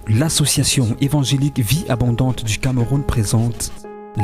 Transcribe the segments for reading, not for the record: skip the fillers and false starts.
L'association évangélique Vie Abondante du Cameroun présente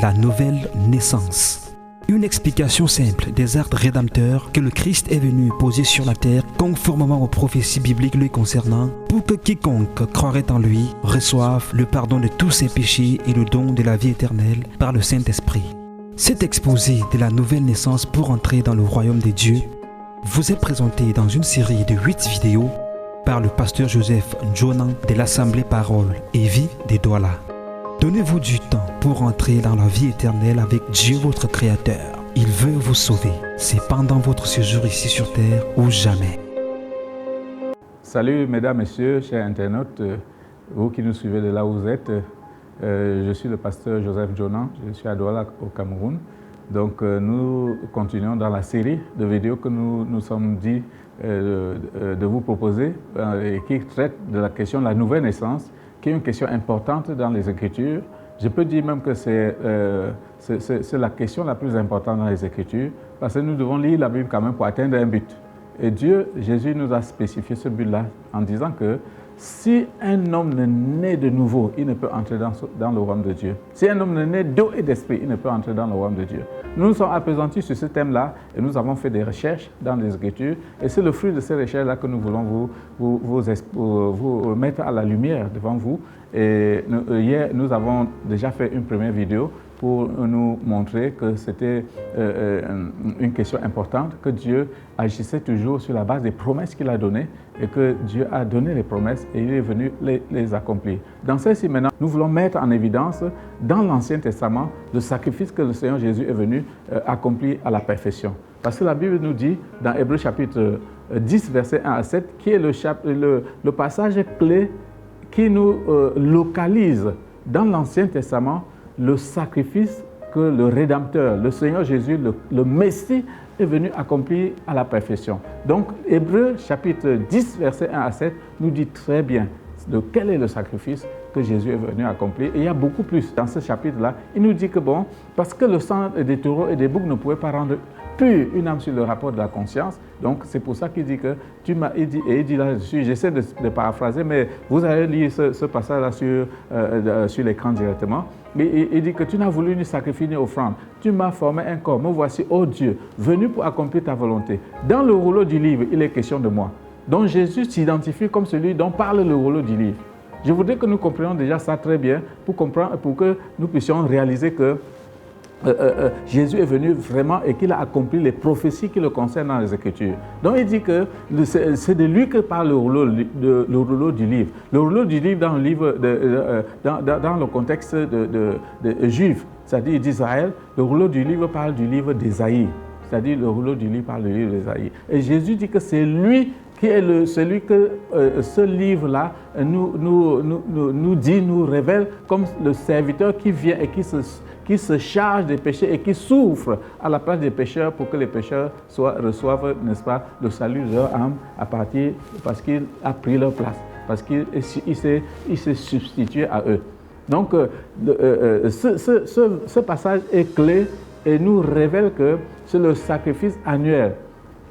la nouvelle naissance. Une explication simple des actes rédempteurs que le Christ est venu poser sur la terre conformément aux prophéties bibliques lui concernant pour que quiconque croirait en lui reçoive le pardon de tous ses péchés et le don de la vie éternelle par le Saint-Esprit. Cet exposé de la nouvelle naissance pour entrer dans le royaume des dieux vous est présenté dans une série de 8 vidéos par le pasteur Joseph Njonan de l'Assemblée Parole et Vie des Douala. Donnez-vous du temps pour entrer dans la vie éternelle avec Dieu votre Créateur. Il veut vous sauver. C'est pendant votre séjour ici sur terre ou jamais. Salut mesdames, messieurs, chers internautes, vous qui nous suivez de là où vous êtes. Je suis le pasteur Joseph Njonan, je suis à Douala au Cameroun. Donc nous continuons dans la série de vidéos que nous sommes dit de vous proposer et qui traite de la question de la nouvelle naissance, qui est une question importante dans les Écritures. Je peux dire même que c'est la question la plus importante dans les Écritures, parce que nous devons lire la Bible quand même pour atteindre un but. Et Jésus nous a spécifié ce but-là en disant que si un homme n'est né de nouveau, il ne peut entrer dans le royaume de Dieu. Si un homme n'est né d'eau et d'esprit, il ne peut entrer dans le royaume de Diur. Nous nous sommes appesantis sur ce thème-là et nous avons fait des recherches dans les Écritures. Et c'est le fruit de ces recherches-là que nous voulons vous mettre à la lumière devant vous. Et hier, nous avons déjà fait une première vidéo pour nous montrer que c'était une question importante, que Dieu agissait toujours sur la base des promesses qu'il a données et que Dieu a donné les promesses et il est venu les accomplir. Dans celle-ci maintenant, nous voulons mettre en évidence dans l'Ancien Testament le sacrifice que le Seigneur Jésus est venu accomplir à la perfection. Parce que la Bible nous dit dans Hébreux chapitre 10, verset 1 à 7, qui est le passage clé qui nous localise dans l'Ancien Testament le sacrifice que le Rédempteur, le Seigneur Jésus, le Messie, est venu accomplir à la perfection. Donc, Hébreux chapitre 10, verset 1 à 7, nous dit très bien de quel est le sacrifice que Jésus est venu accomplir. Et il y a beaucoup plus dans ce chapitre-là. Il nous dit que bon, parce que le sang des taureaux et des boucs ne pouvait pas rendre pure une âme sur le rapport de la conscience. Donc, c'est pour ça qu'il dit que il dit là-dessus, j'essaie de paraphraser, mais vous allez lire ce passage-là sur l'écran directement. Il dit que tu n'as voulu ni sacrifice ni offrande. Tu m'as formé un corps. Me voici, ô Dieu, venu pour accomplir ta volonté. Dans le rouleau du livre, il est question de moi. Donc, Jésus s'identifie comme celui dont parle le rouleau du livre. Je voudrais que nous comprenions déjà ça très bien pour que nous puissions réaliser que Jésus est venu vraiment et qu'il a accompli les prophéties qui le concernent dans les Écritures. Donc il dit que c'est de lui que parle le rouleau du livre. Le rouleau du livre dans le livre dans le contexte de juif, c'est-à-dire d'Israël, le rouleau du livre parle du livre d'Ésaïe. C'est-à-dire le rouleau du livre parle du livre d'Ésaïe. Et Jésus dit que c'est lui qui est celui que ce livre-là nous révèle comme le serviteur qui vient et qui se charge des péchés et qui souffre à la place des pécheurs pour que les pécheurs reçoivent, n'est-ce pas, le salut de leur âme parce qu'il a pris leur place, parce qu'il s'est substitué à eux. Donc, ce passage est clé et nous révèle que c'est le sacrifice annuel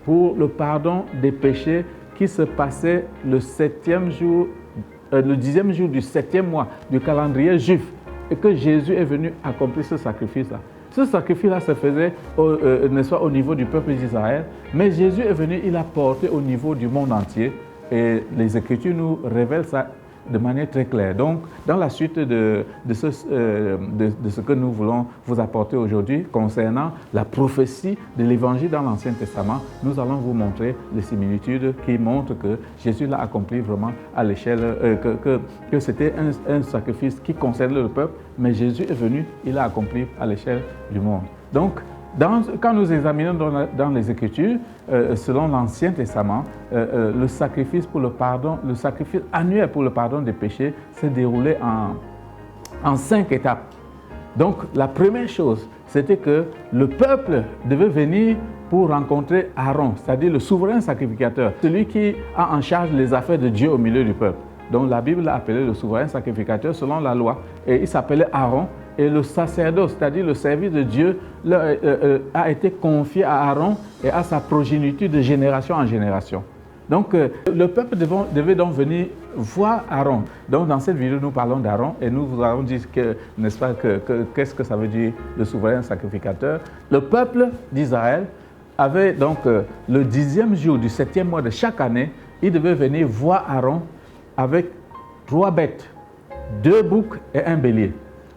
pour le pardon des péchés qui se passait le 10e jour du 7e mois du calendrier juif et que Jésus est venu accomplir ce sacrifice-là. Ce sacrifice-là se faisait n'est-ce pas, au niveau du peuple d'Israël, mais Jésus est venu, il a porté au niveau du monde entier et les Écritures nous révèlent ça de manière très claire. Donc, dans la suite de ce que nous voulons vous apporter aujourd'hui concernant la prophétie de l'Évangile dans l'Ancien Testament, nous allons vous montrer les similitudes qui montrent que Jésus l'a accompli vraiment à l'échelle, que c'était un sacrifice qui concerne le peuple, mais Jésus est venu, il l'a accompli à l'échelle du monde. Donc, quand nous examinons dans les Écritures, selon l'Ancien Testament, le sacrifice pour le pardon, le sacrifice annuel pour le pardon des péchés s'est déroulé en 5 étapes. Donc, la première chose, c'était que le peuple devait venir pour rencontrer Aaron, c'est-à-dire le souverain sacrificateur, celui qui a en charge les affaires de Dieu au milieu du peuple. Donc, la Bible l'a appelé le souverain sacrificateur selon la loi, et il s'appelait Aaron. Et le sacerdoce, c'est-à-dire le service de Dieu, a été confié à Aaron et à sa progéniture de génération en génération. Donc, le peuple devait donc venir voir Aaron. Donc, dans cette vidéo, nous parlons d'Aaron et nous vous avons dit que, n'est-ce pas, qu'est-ce que ça veut dire le souverain sacrificateur. Le peuple d'Israël avait donc le 10e jour du 7e mois de chaque année, il devait venir voir Aaron avec 3 bêtes, 2 boucs et un bélier,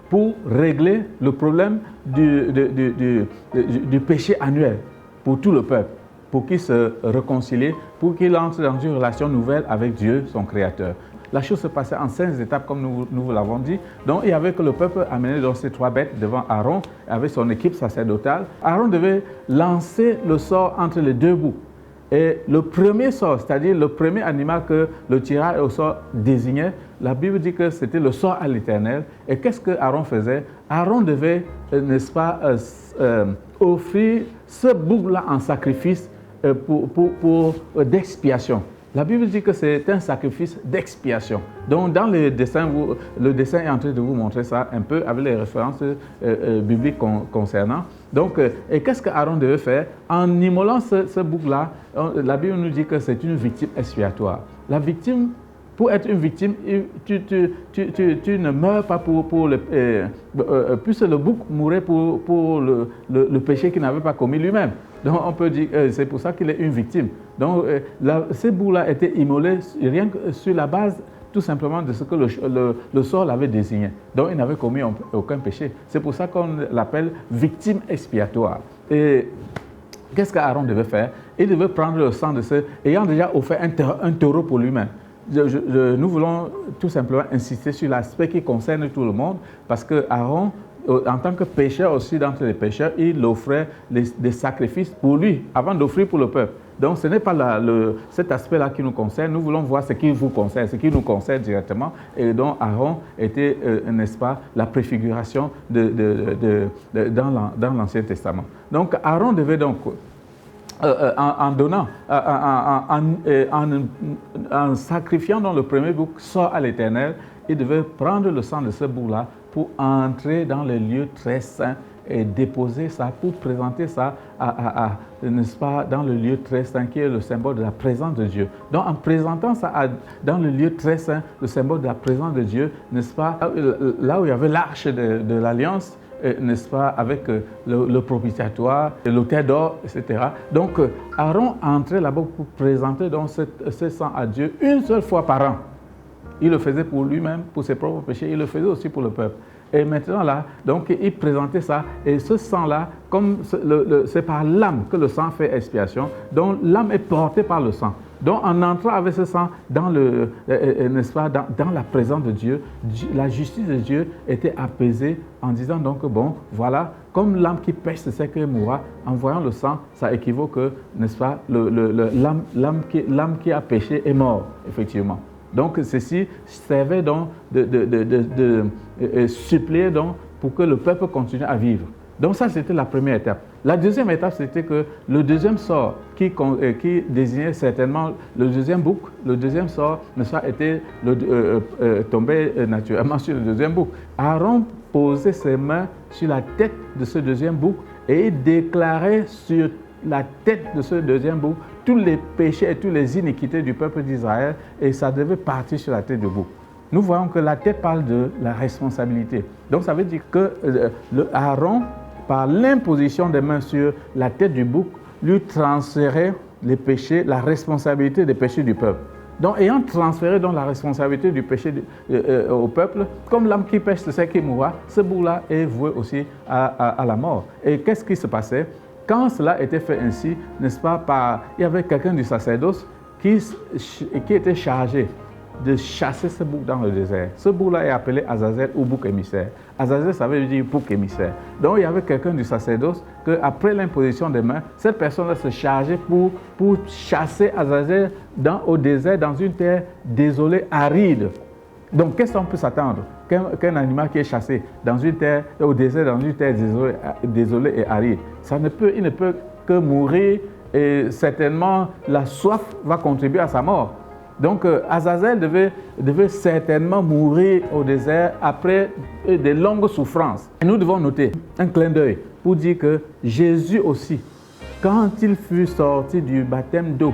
pour régler le problème du péché annuel pour tout le peuple, pour qu'il se réconcilie, pour qu'il entre dans une relation nouvelle avec Dieu, son Créateur. La chose se passait en 5 étapes, comme nous vous l'avons dit. Donc, il y avait que le peuple amenait donc ces 3 bêtes devant Aaron, avec son équipe sacerdotale. Aaron devait lancer le sort entre les 2 bouts. Et le premier sort, c'est-à-dire le premier animal que le tirage au sort désignait, la Bible dit que c'était le sort à l'Éternel. Et qu'est-ce que Aaron faisait? Aaron devait, n'est-ce pas, offrir ce bouc-là en sacrifice d'expiation. La Bible dit que c'est un sacrifice d'expiation. Donc, dans le dessin est en train de vous montrer ça un peu avec les références bibliques concernant. Donc, et qu'est-ce qu'Aaron devait faire? En immolant ce bouc-là, la Bible nous dit que c'est une victime expiatoire. La victime, pour être une victime, tu ne meurs pas puisque le bouc mourait pour le péché qu'il n'avait pas commis lui-même. Donc on peut dire c'est pour ça qu'il est une victime. Donc ce bouc-là était immolé rien que sur la base tout simplement de ce que le sort l'avait désigné. Donc il n'avait commis aucun péché. C'est pour ça qu'on l'appelle victime expiatoire. Et qu'est-ce qu'Aaron devait faire? Il devait prendre le sang de ceux ayant déjà offert un taureau pour lui-même. Nous voulons tout simplement insister sur l'aspect qui concerne tout le monde, parce que Aaron, en tant que pécheur aussi d'entre les pécheurs, il offrait des sacrifices pour lui, avant d'offrir pour le peuple. Donc ce n'est pas cet aspect-là qui nous concerne, nous voulons voir ce qui vous concerne, ce qui nous concerne directement. Et donc Aaron était, n'est-ce pas, la préfiguration dans l'Ancien Testament. Donc Aaron devait donc, en sacrifiant dans le premier bouc sort à l'Éternel, il devait prendre le sang de ce bouc-là pour entrer dans les lieux très saints et déposer ça, pour présenter ça n'est-ce pas, dans le lieu très saint qui est le symbole de la présence de Dieu. Donc en présentant ça dans le lieu très saint, le symbole de la présence de Dieu, n'est-ce pas, là où il y avait l'arche de l'Alliance, n'est-ce pas, avec le propitiatoire, l'autel d'or, etc. Donc Aaron entrait là-bas pour présenter donc ce sang à Dieu une seule fois par an. Il le faisait pour lui-même, pour ses propres péchés, il le faisait aussi pour le peuple. Et maintenant là, donc il présentait ça, et ce sang-là, comme c'est par l'âme que le sang fait expiation, donc l'âme est portée par le sang. Donc en entrant avec ce sang dans n'est-ce pas, dans la présence de Dieu, la justice de Dieu était apaisée en disant donc bon, voilà, comme l'âme qui pêche c'est qu'elle mourra, en voyant le sang, ça équivaut que, n'est-ce pas, l'âme qui a péché est mort, effectivement. Donc ceci servait donc de suppléer donc pour que le peuple continue à vivre. Donc ça c'était la première étape. La deuxième étape c'était que le deuxième sort qui désignait certainement le deuxième bouc, le deuxième sort, n'est-ce pas, était tombé naturellement sur le deuxième bouc. Aaron posait ses mains sur la tête de ce deuxième bouc et il déclarait sur la tête de ce deuxième bouc tous les péchés et toutes les iniquités du peuple d'Israël, et ça devait partir sur la tête du bouc. Nous voyons que la tête parle de la responsabilité. Donc ça veut dire que Aaron, par l'imposition des mains sur la tête du bouc, lui transférait les péchés, la responsabilité des péchés du peuple. Donc ayant transféré donc la responsabilité du péché au peuple, comme l'âme qui pêche c'est qui mourra, ce bouc-là est voué aussi à la mort. Et qu'est-ce qui se passait? Quand cela était fait ainsi, n'est-ce pas, il y avait quelqu'un du sacerdoce qui était chargé de chasser ce bouc dans le désert. Ce bouc-là est appelé Azazel ou bouc émissaire. Azazel, ça veut dire bouc émissaire. Donc il y avait quelqu'un du sacerdoce qu'après l'imposition des mains, cette personne-là se chargeait pour chasser Azazel au désert, dans une terre désolée, aride. Donc qu'est-ce qu'on peut s'attendre qu'un animal qui est chassé dans une terre, au désert, dans une terre désolée et aride, il ne peut que mourir, et certainement la soif va contribuer à sa mort. Donc Azazel devait certainement mourir au désert après de longues souffrances. Et nous devons noter un clin d'œil pour dire que Jésus aussi, quand il fut sorti du baptême d'eau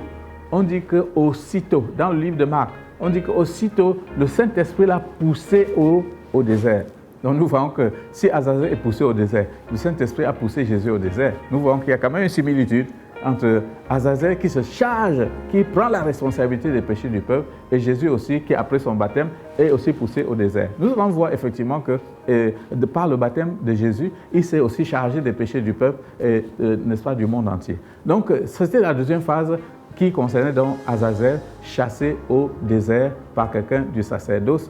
on dit qu'aussitôt, dans le livre de Marc, on dit qu'aussitôt, le Saint-Esprit l'a poussé au désert. Donc nous voyons que si Azazel est poussé au désert, le Saint-Esprit a poussé Jésus au désert. Nous voyons qu'il y a quand même une similitude entre Azazel qui se charge, qui prend la responsabilité des péchés du peuple, et Jésus aussi qui, après son baptême, est aussi poussé au désert. Nous allons voir effectivement que par le baptême de Jésus, il s'est aussi chargé des péchés du peuple, n'est-ce pas, du monde entier. Donc c'était la deuxième phase qui concernait donc Azazel, chassé au désert par quelqu'un du sacerdoce,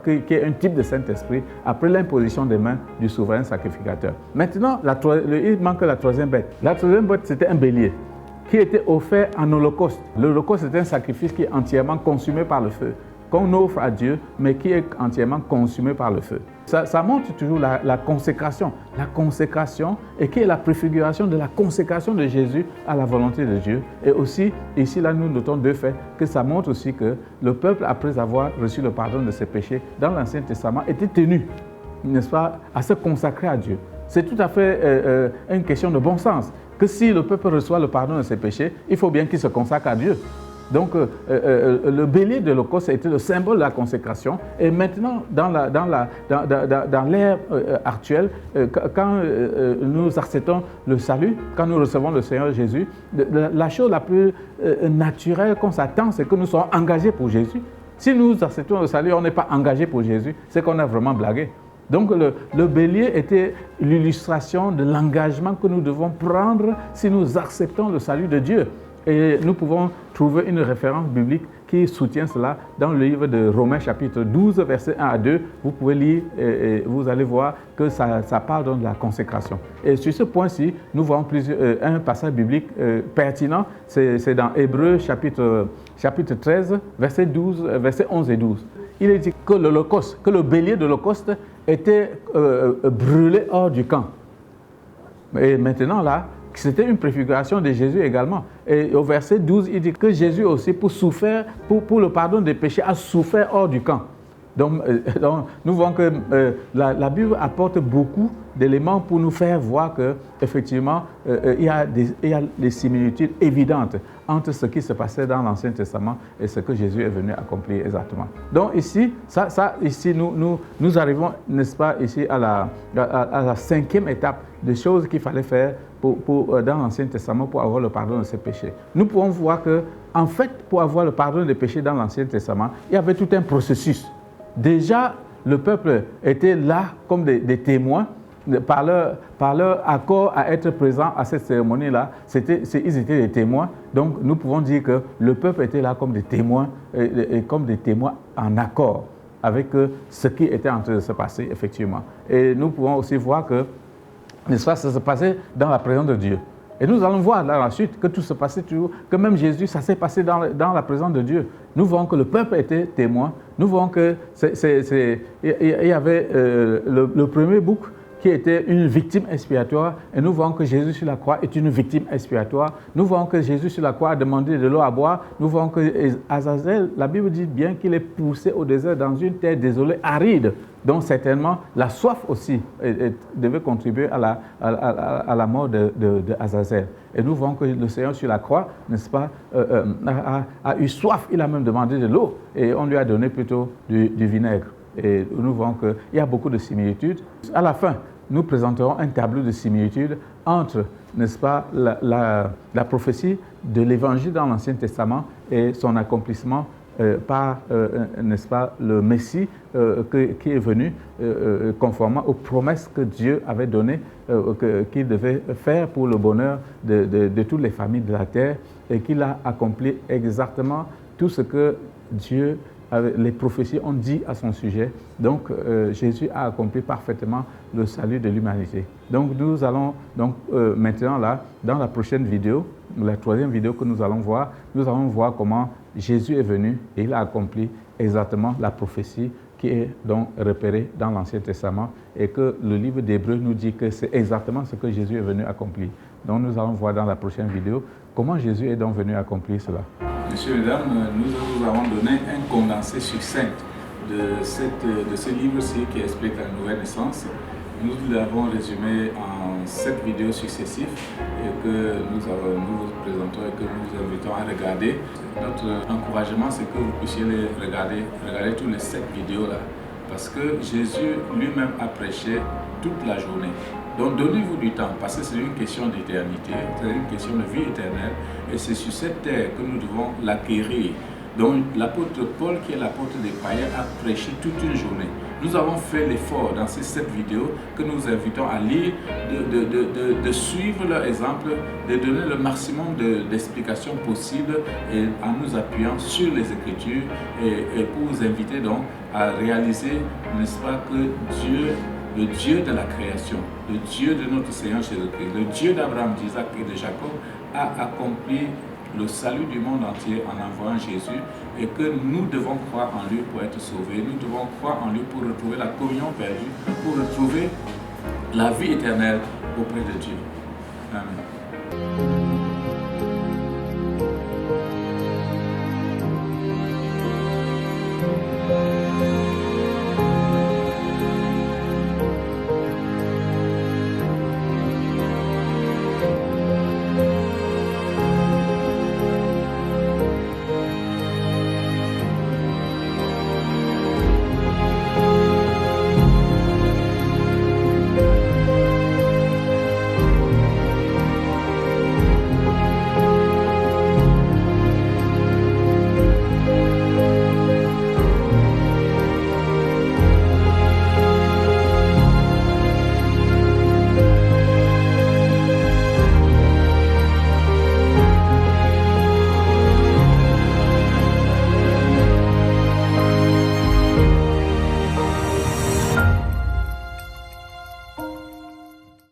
qui est un type de Saint-Esprit, après l'imposition des mains du souverain sacrificateur. Maintenant, il manque la troisième bête. La troisième bête, c'était un bélier qui était offert en holocauste. L'holocauste, c'est un sacrifice qui est entièrement consumé par le feu, qu'on offre à Dieu, mais qui est entièrement consumé par le feu. Ça montre toujours la consécration. La consécration, et qui est la préfiguration de la consécration de Jésus à la volonté de Dieu. Et aussi, ici, là, nous notons deux faits, que ça montre aussi que le peuple, après avoir reçu le pardon de ses péchés dans l'Ancien Testament, était tenu, n'est-ce pas, à se consacrer à Dieu. C'est tout à fait une question de bon sens, que si le peuple reçoit le pardon de ses péchés, il faut bien qu'il se consacre à Dieu. Donc, le bélier de l'Holocauste a été le symbole de la consécration. Et maintenant, dans l'ère actuelle, quand nous acceptons le salut, quand nous recevons le Seigneur Jésus, la chose la plus naturelle qu'on s'attend, c'est que nous soyons engagés pour Jésus. Si nous acceptons le salut, on n'est pas engagé pour Jésus, c'est qu'on a vraiment blagué. Donc, le bélier était l'illustration de l'engagement que nous devons prendre si nous acceptons le salut de Dieu. Et nous pouvons trouver une référence biblique qui soutient cela dans le livre de Romains chapitre 12, versets 1 à 2. Vous pouvez lire et vous allez voir que ça parle donc de la consécration. Et sur ce point-ci, nous voyons un passage biblique pertinent. C'est dans Hébreux chapitre 13, versets 11 et 12. Il est dit que l'Holocauste, que le bélier de l'Holocauste était brûlé hors du camp. Et maintenant là, c'était une préfiguration de Jésus également. Et au verset 12, il dit que Jésus aussi, pour le pardon des péchés, a souffert hors du camp. Donc nous voyons que la Bible apporte beaucoup d'éléments pour nous faire voir qu'effectivement, il y a des similitudes évidentes entre ce qui se passait dans l'Ancien Testament et ce que Jésus est venu accomplir exactement. Donc ici, ici nous arrivons, n'est-ce pas, ici à la cinquième étape des choses qu'il fallait faire dans l'Ancien Testament pour avoir le pardon de ses péchés. Nous pouvons voir que, en fait, pour avoir le pardon des péchés dans l'Ancien Testament, il y avait tout un processus. Déjà, le peuple était là comme des témoins. Par leur accord à être présent à cette cérémonie-là, ils étaient des témoins. Donc, nous pouvons dire que le peuple était là comme des témoins, et comme des témoins en accord avec ce qui était en train de se passer, effectivement. Et nous pouvons aussi voir que, n'est-ce pas, ça se passait dans la présence de Dieu. Et nous allons voir dans la suite que tout se passait toujours, que même Jésus, ça s'est passé dans la présence de Dieu. Nous voyons que le peuple était témoin. Nous voyons qu'il y avait le premier bouc qui était une victime expiatoire. Et nous voyons que Jésus sur la croix est une victime expiatoire. Nous voyons que Jésus sur la croix a demandé de l'eau à boire. Nous voyons que Azazel, la Bible dit bien qu'il est poussé au désert dans une terre désolée, aride. Donc certainement, la soif aussi devait contribuer à la mort de Azazel. Et nous voyons que le Seigneur sur la croix, n'est-ce pas, a eu soif. Il a même demandé de l'eau et on lui a donné plutôt du vinaigre. Et nous voyons qu'il y a beaucoup de similitudes. À la fin, nous présenterons un tableau de similitudes entre, n'est-ce pas, la prophétie de l'Évangile dans l'Ancien Testament et son accomplissement par, n'est-ce pas, le Messie qui est venu conformément aux promesses que Dieu avait données, qu'il devait faire pour le bonheur de toutes les familles de la terre, et qu'il a accompli exactement tout ce que Dieu, les prophéties ont dit à son sujet. Donc Jésus a accompli parfaitement le salut de l'humanité. Donc nous allons maintenant là, dans la prochaine vidéo, la troisième vidéo que nous allons voir comment Jésus est venu et il a accompli exactement la prophétie qui est donc repérée dans l'Ancien Testament, et que le livre d'Hébreux nous dit que c'est exactement ce que Jésus est venu accomplir. Donc nous allons voir dans la prochaine vidéo comment Jésus est donc venu accomplir cela. Messieurs et dames, nous vous avons donné un condensé succinct de ce livre-ci qui explique la nouvelle naissance. Nous l'avons résumé en 7 vidéos successives et que nous vous présentons et que nous vous invitons à regarder. Notre encouragement, c'est que vous puissiez les regarder tous les 7 vidéos là. Parce que Jésus lui-même a prêché toute la journée. Donc donnez-vous du temps, parce que c'est une question d'éternité, c'est une question de vie éternelle, et c'est sur cette terre que nous devons l'acquérir. Donc l'apôtre Paul, qui est l'apôtre des païens, a prêché toute une journée. Nous avons fait l'effort dans ces 7 vidéos que nous invitons à lire, de suivre leur exemple, de donner le maximum d'explications possibles et en nous appuyant sur les Écritures et pour vous inviter donc à réaliser, n'est-ce pas, que Dieu, le Dieu de la création, le Dieu de notre Seigneur Jésus-Christ, le Dieu d'Abraham, d'Isaac et de Jacob, a accompli le salut du monde entier en envoyant Jésus et que nous devons croire en lui pour être sauvés, nous devons croire en lui pour retrouver la communion perdue, pour retrouver la vie éternelle auprès de Dieu. Amen.